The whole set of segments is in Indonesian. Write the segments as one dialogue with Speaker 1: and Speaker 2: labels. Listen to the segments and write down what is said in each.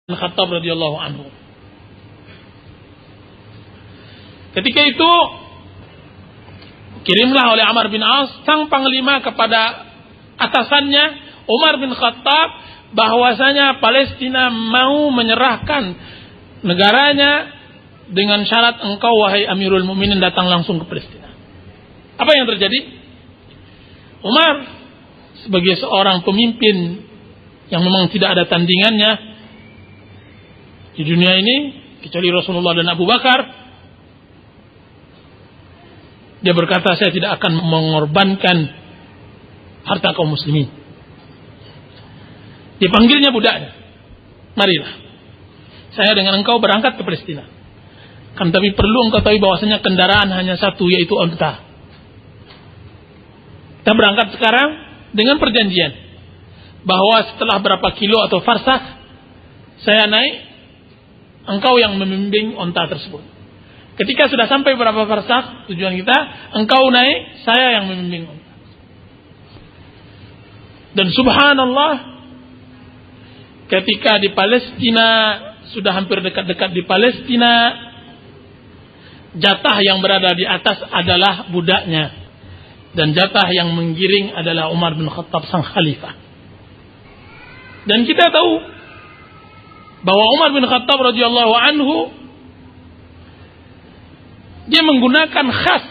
Speaker 1: Khattab radhiyallahu anhu. Ketika itu kirimlah oleh Amr bin As sang panglima kepada atasannya Umar bin Khattab bahwasanya Palestina mau menyerahkan negaranya dengan syarat engkau wahai Amirul Mukminin datang langsung ke Palestina. Apa yang terjadi? Umar sebagai seorang pemimpin yang memang tidak ada tandingannya di dunia ini kecuali Rasulullah dan Abu Bakar, dia berkata, saya tidak akan mengorbankan harta kaum muslimin. Dipanggilnya budaknya, marilah saya dengan engkau berangkat ke Palestina. Kan tapi perlu engkau tahu bahwasanya kendaraan hanya satu, yaitu onta. Kita berangkat sekarang dengan perjanjian bahwa setelah berapa kilo atau farsakh saya naik, engkau yang membimbing onta tersebut. Ketika sudah sampai berapa farsakh tujuan kita, engkau naik, saya yang membimbing onta. Dan subhanallah, ketika di Palestina, sudah hampir dekat-dekat di Palestina, jatah yang berada di atas adalah budaknya, dan jatah yang menggiring adalah Umar bin Khattab sang khalifah. Dan kita tahu bahwa Umar bin Khattab radhiyallahu anhu dia menggunakan khas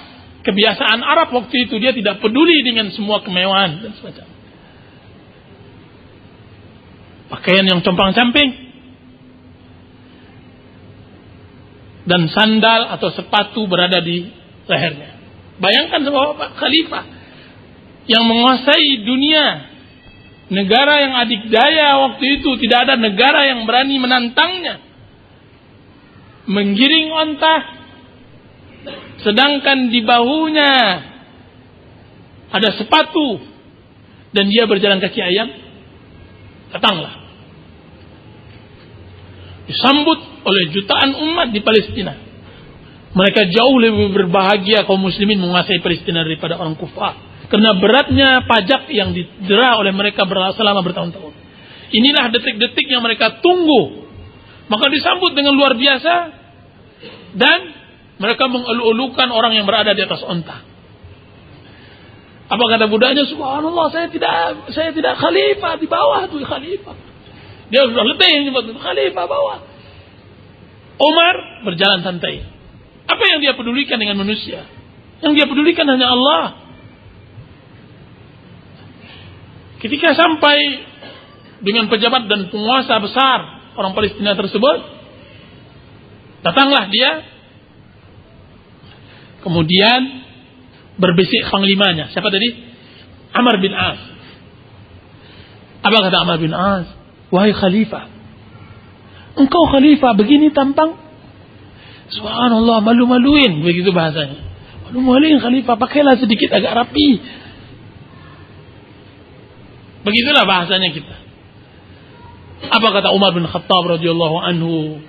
Speaker 1: kebiasaan Arab waktu itu, dia tidak peduli dengan semua kemewahan dan semacam. Pakaian yang compang-camping dan sandal atau sepatu berada di lehernya. Bayangkan bahwa khalifah yang menguasai dunia, negara yang adikdaya waktu itu, tidak ada negara yang berani menantangnya, menggiring onta, sedangkan di bahunya ada sepatu dan dia berjalan kaki ayam. Datanglah, disambut oleh jutaan umat di Palestina. Mereka jauh lebih berbahagia kaum muslimin menguasai Palestina daripada orang kufar, karena beratnya pajak yang didera oleh mereka selama bertahun-tahun. Inilah detik-detik yang mereka tunggu. Maka disambut dengan luar biasa, dan mereka mengelu-elukan orang yang berada di atas onta. Apa kata budaknya? Subhanallah, saya tidak khalifah, di bawah tuh khalifah. Dia sudah letih nyebut khalifah bawah. Umar berjalan santai. Apa yang dia pedulikan dengan manusia? Yang dia pedulikan hanya Allah. Ketika sampai dengan pejabat dan penguasa besar orang Palestina tersebut, datanglah dia. Kemudian berbisik panglimanya. Siapa tadi? Amr bin As. Apa kata Amr bin As? Wahai khalifah, engkau khalifah begini tampang? Subhanallah, malu-maluin, begitu bahasanya. Malu-maluin khalifah, pakailah sedikit agak rapi. Begitulah bahasanya kita. Apa kata Umar bin Khattab radhiyallahu anhu?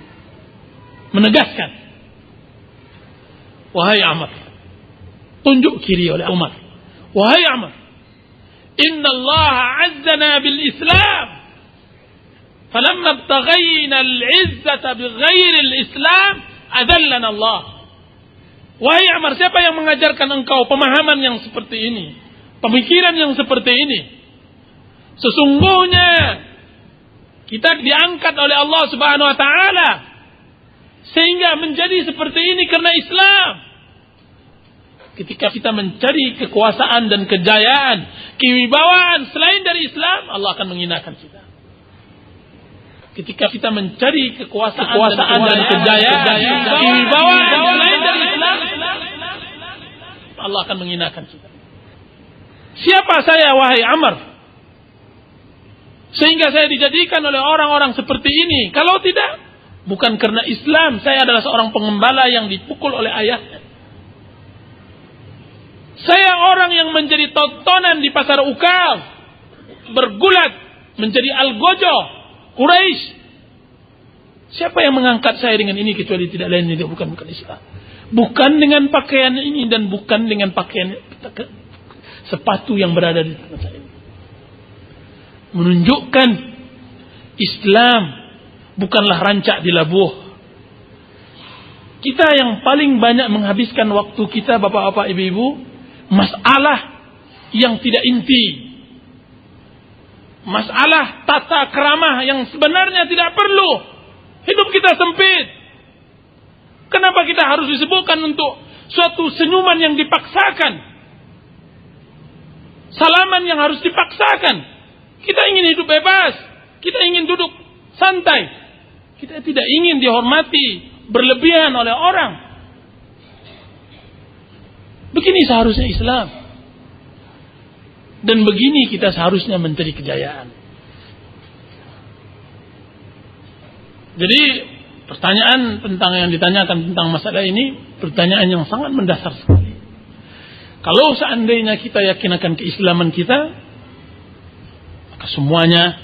Speaker 1: Menegaskan, wahai Amr, tunjuk kiri oleh Umar. Wahai Amr, inna Allah azzana bil Islam, falamma ibtaghayna al-izzata bighairi al-Islam adallana Allah. Wahai Amr, siapa yang mengajarkan engkau pemahaman yang seperti ini, pemikiran yang seperti ini? Sesungguhnya kita diangkat oleh Allah Subhanahu wa taala sehingga menjadi seperti ini karena Islam. Ketika kita mencari kekuasaan dan kejayaan, kewibawaan selain dari Islam, Allah akan menghinakan kita. Ketika kita mencari kekuasaan dan kejayaan, kewibawaan selain dari Islam, Allah akan menghinakan kita. Siapa saya wahai Amr, sehingga saya dijadikan oleh orang-orang seperti ini? Kalau tidak, bukan karena Islam, saya adalah seorang pengembala yang dipukul oleh ayahnya. Saya orang yang menjadi tontonan di pasar Ukal, bergulat menjadi algojo Quraisy. Siapa yang mengangkat saya dengan ini kecuali tidak lain tidak bukan Islam. Bukan dengan pakaian ini dan bukan dengan pakaian sepatu yang berada di tangan saya. Menunjukkan Islam bukanlah rancak di labuh. Kita yang paling banyak menghabiskan waktu kita, bapak-bapak, ibu-ibu, masalah yang tidak inti. Masalah tata keramah yang sebenarnya tidak perlu. Hidup kita sempit. Kenapa kita harus disebutkan untuk suatu senyuman yang dipaksakan? Salaman yang harus dipaksakan. Kita ingin hidup bebas. Kita ingin duduk santai. Kita tidak ingin dihormati berlebihan oleh orang. Begini seharusnya Islam. Dan begini kita seharusnya mencari kejayaan. Jadi pertanyaan tentang yang ditanyakan tentang masalah ini, pertanyaan yang sangat mendasar sekali. Kalau seandainya kita yakin akan keislaman kita, maka semuanya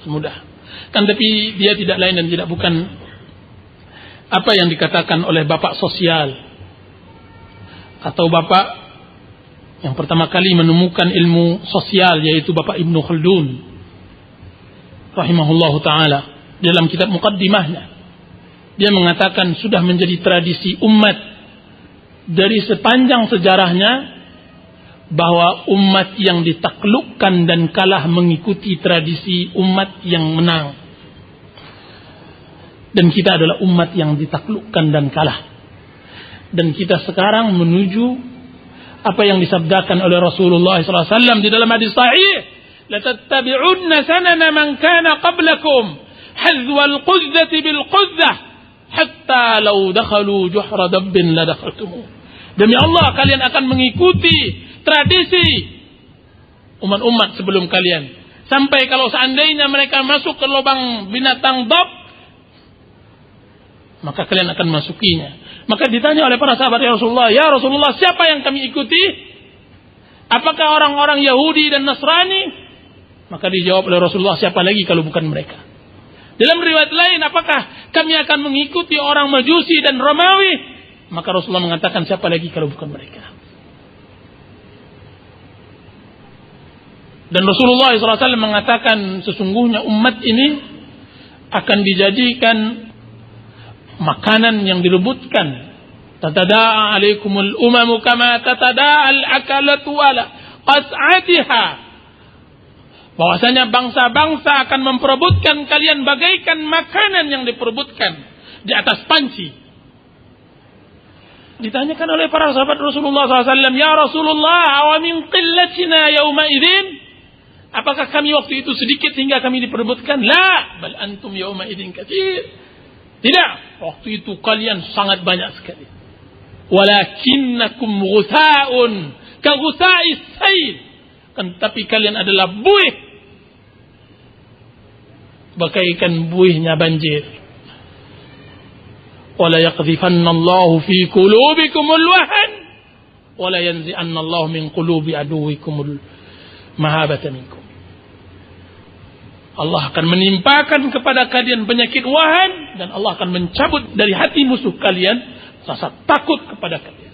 Speaker 1: akan mudah. Kan tapi dia tidak lain dan tidak bukan apa yang dikatakan oleh bapak sosial atau bapak yang pertama kali menemukan ilmu sosial, yaitu Bapak Ibnu Khaldun rahimahullahu ta'ala. Dalam kitab muqaddimahnya dia mengatakan sudah menjadi tradisi umat dari sepanjang sejarahnya bahwa umat yang ditaklukkan dan kalah mengikuti tradisi umat yang menang. Dan kita adalah umat yang ditaklukkan dan kalah. Dan kita sekarang menuju apa yang disabdakan oleh Rasulullah SAW di dalam hadis sahih, latattabi'unna sanana man kana qablakum hadwal qudzati bil qudzah hatta law dakhalu juhra dabbin la dakhaltumuh. Demi Allah, kalian akan mengikuti tradisi umat-umat sebelum kalian, sampai kalau seandainya mereka masuk ke lubang binatang dab, maka kalian akan masukinya. Maka ditanya oleh para sahabat Rasulullah, ya Rasulullah, siapa yang kami ikuti? Apakah orang-orang Yahudi dan Nasrani? Maka dijawab oleh Rasulullah, siapa lagi kalau bukan mereka? Dalam riwayat lain, apakah kami akan mengikuti orang Majusi dan Romawi? Maka Rasulullah mengatakan, siapa lagi kalau bukan mereka? Dan Rasulullah SAW mengatakan, sesungguhnya umat ini akan dijadikan makanan yang direbutkan. Tatada'a alaikumul umamu kama tatada'al akalatu ala qas'atiha. Bahwasanya bangsa-bangsa akan memperebutkan kalian bagaikan makanan yang diperebutkan di atas panci. Ditanyakan oleh para sahabat Rasulullah SAW, ya Rasulullah, awa min qillatina yawma idzin? Apakah kami waktu itu sedikit hingga kami diperebutkan? La, bal antum yawma idzin katsir. Tidak, waktu itu kalian sangat banyak sekali. Walakinnakum ghutha'un ka ghutha'is sayl. Kan tapi kalian adalah buih, bagaikan buihnya banjir. Wala yaqdhifanna Allahu fi qulubikumul wahan wala yanzi'anna Allahu min qulubi aduwikumul mahabata minkum. Allah akan menimpakan kepada kalian penyakit wahan, dan Allah akan mencabut dari hati musuh kalian rasa takut kepada kalian.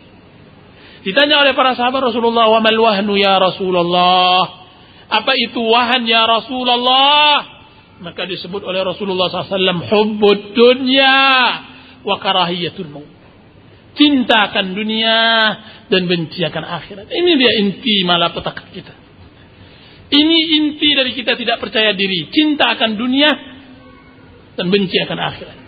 Speaker 1: Ditanya oleh para sahabat Rasulullah, wa mal wahnu ya Rasulullah? Apa itu wahan ya Rasulullah? Maka disebut oleh Rasulullah SAW, hubbud dunya wa karahiyatul maut. Cinta akan dunia dan benci akan akhirat. Ini dia inti malapetaka kita. Ini inti dari kita tidak percaya diri. Cinta akan dunia dan benci akan akhirat.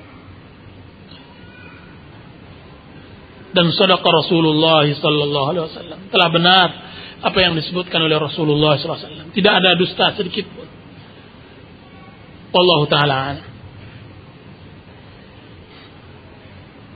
Speaker 1: Dan sadaqa Rasulullah sallallahu alaihi wasallam. Telah benar apa yang disebutkan oleh Rasulullah sallallahu alaihi wasallam. Tidak ada dusta sedikit pun. Wallahu ta'ala a'lam.